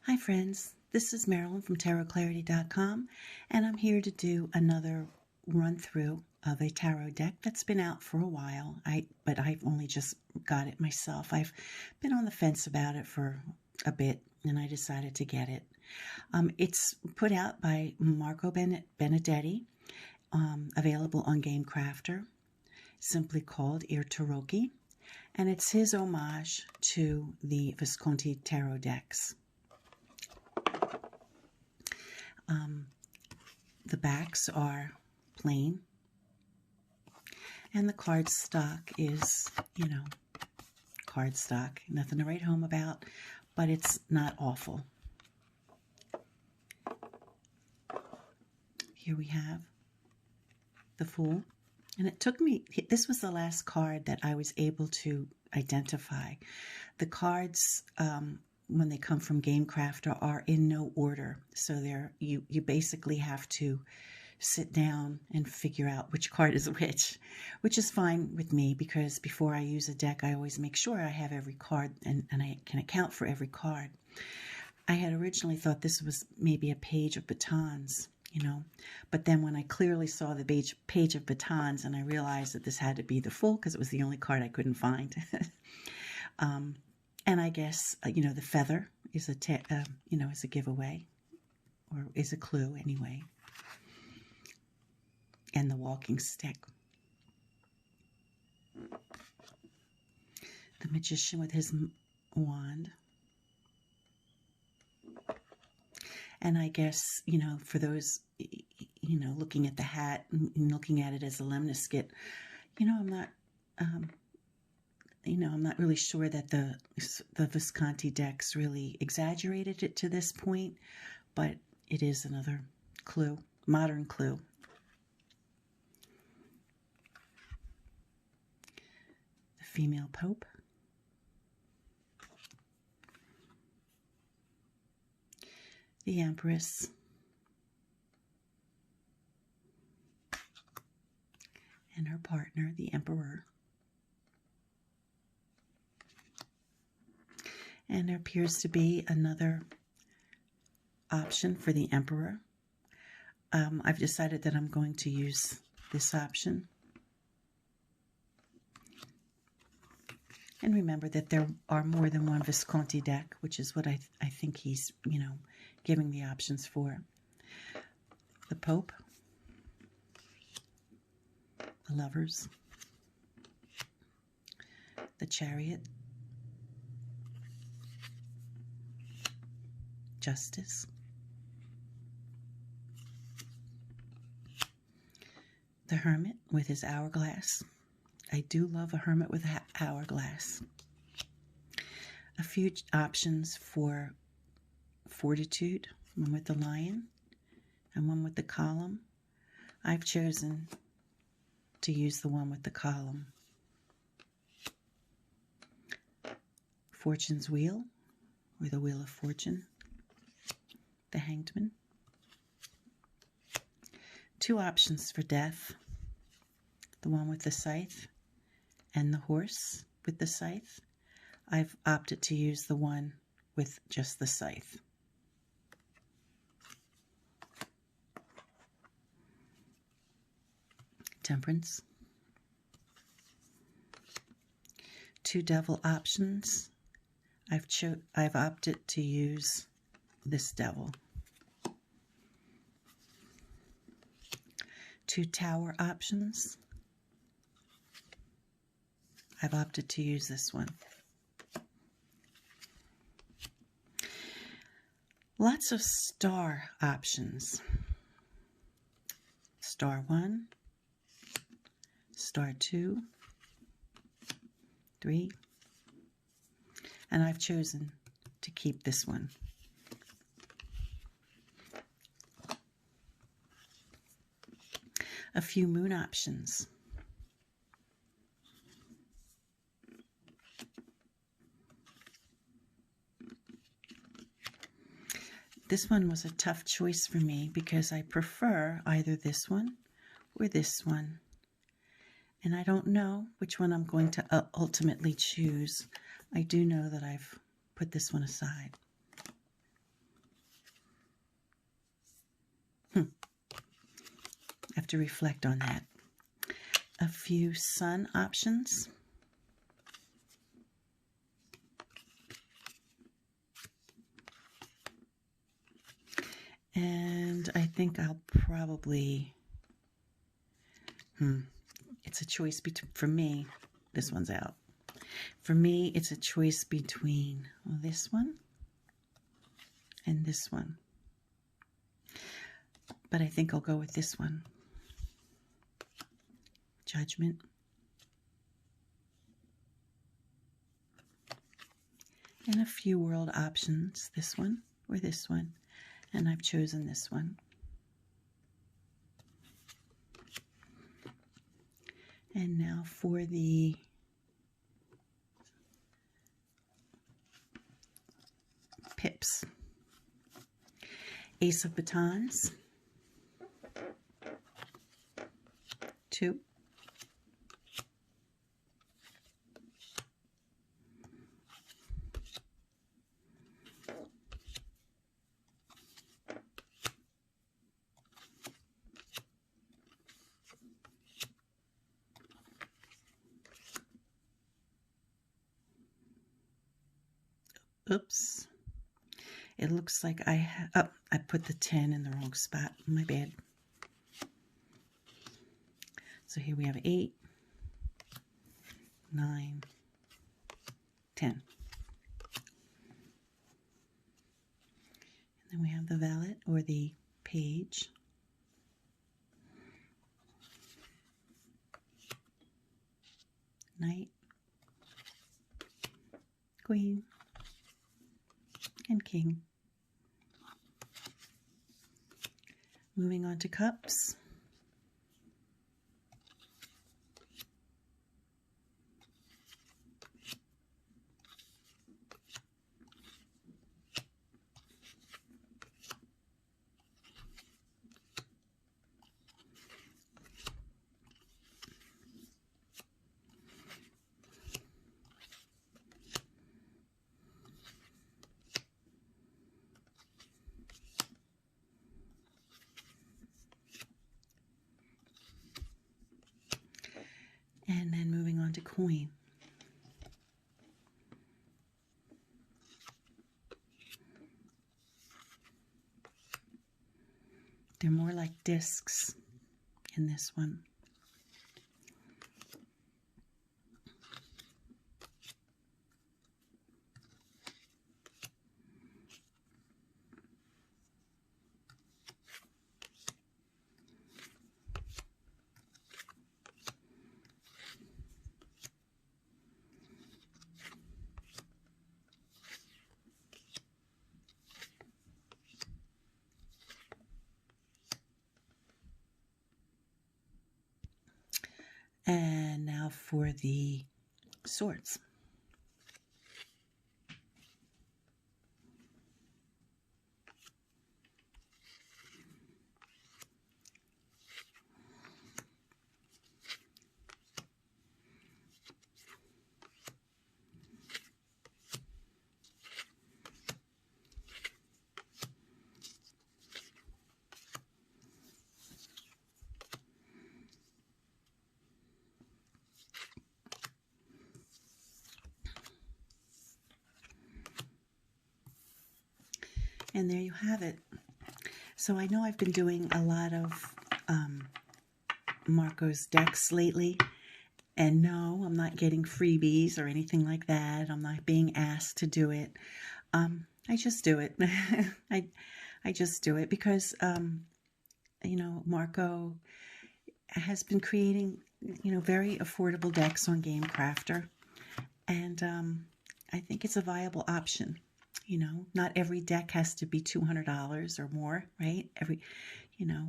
Hi friends, this is Marilyn from tarotclarity.com, and I'm here to do another run through of a tarot deck that's been out for a while. But I've only just got it myself. I've been on the fence about it for a bit, and I decided to get it. It's put out by Marco Benedetti, available on Gamecrafter, simply called Irtaroki, and it's his homage to the Visconti tarot decks. The backs are plain, and the cardstock is, cardstock. Nothing to write home about, but it's not awful. Here we have the Fool, and it took me, this was the last card that I was able to identify. The cards, when they come from Gamecrafter, are in no order, so you basically have to sit down and figure out which card is which is fine with me, because before I use a deck I always make sure I have every card and I can account for every card. I had originally thought this was maybe a page of batons, but then when I clearly saw the page of batons, and I realized that this had to be the Fool because it was the only card I couldn't find. And I guess, the feather is is a giveaway, or is a clue anyway. And the walking stick. The magician with his wand. And I guess, for those, looking at the hat and looking at it as a lemniscate, I'm not really sure that the Visconti decks really exaggerated it to this point, but it is another clue, modern clue. The female Pope. The Empress. And her partner, the Emperor. And there appears to be another option for the Emperor. I've decided that I'm going to use this option. And remember that there are more than one Visconti deck, which is what I think he's, giving the options for. The Pope. The Lovers. The Chariot. Justice. The Hermit with his hourglass. I do love a hermit with an hourglass. A few options for Fortitude, one with the lion and one with the column. I've chosen to use the one with the column. Fortune's Wheel, or the Wheel of Fortune. The Hanged Man. Two options for Death. The one with the scythe and the horse with the scythe. I've opted to use the one with just the scythe. Temperance. Two devil options. I've opted to use this devil. Two tower options. I've opted to use this one. Lots of star options. Star 1, Star 2, 3, and I've chosen to keep this one. A few moon options. This one was a tough choice for me because I prefer either this one or this one. And I don't know which one I'm going to ultimately choose. I do know that I've put this one aside. have to reflect on that. A few sun options. And I think I'll probably, it's a choice between, for me, this one's out. For me, it's a choice between this one and this one. But I think I'll go with this one. Judgment. And a few world options, this one or this one. And I've chosen this one. And now for the pips. Ace of Batons. 2. Oops. It looks like I put the 10 in the wrong spot. My bad. So here we have 8, 9, 10. And then we have the valet or the page. Knight, queen, and king. Moving on to cups. And then moving on to coin. They're more like discs in this one. And now for the swords. And there you have it. So I know I've been doing a lot of Marco's decks lately. And no, I'm not getting freebies or anything like that. I'm not being asked to do it. I just do it. I just do it because, you know, Marco has been creating, you know, very affordable decks on Gamecrafter. And I think it's a viable option. You know, not every deck has to be $200 or more, right? You know,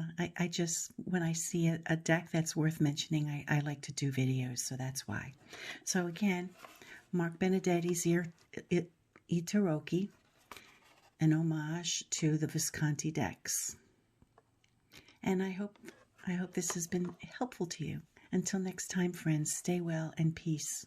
I just, when I see a deck that's worth mentioning, I like to do videos, so that's why. So again, Marco Benedetti's Itaroki, an homage to the Visconti decks. And I hope this has been helpful to you. Until next time, friends, stay well and peace.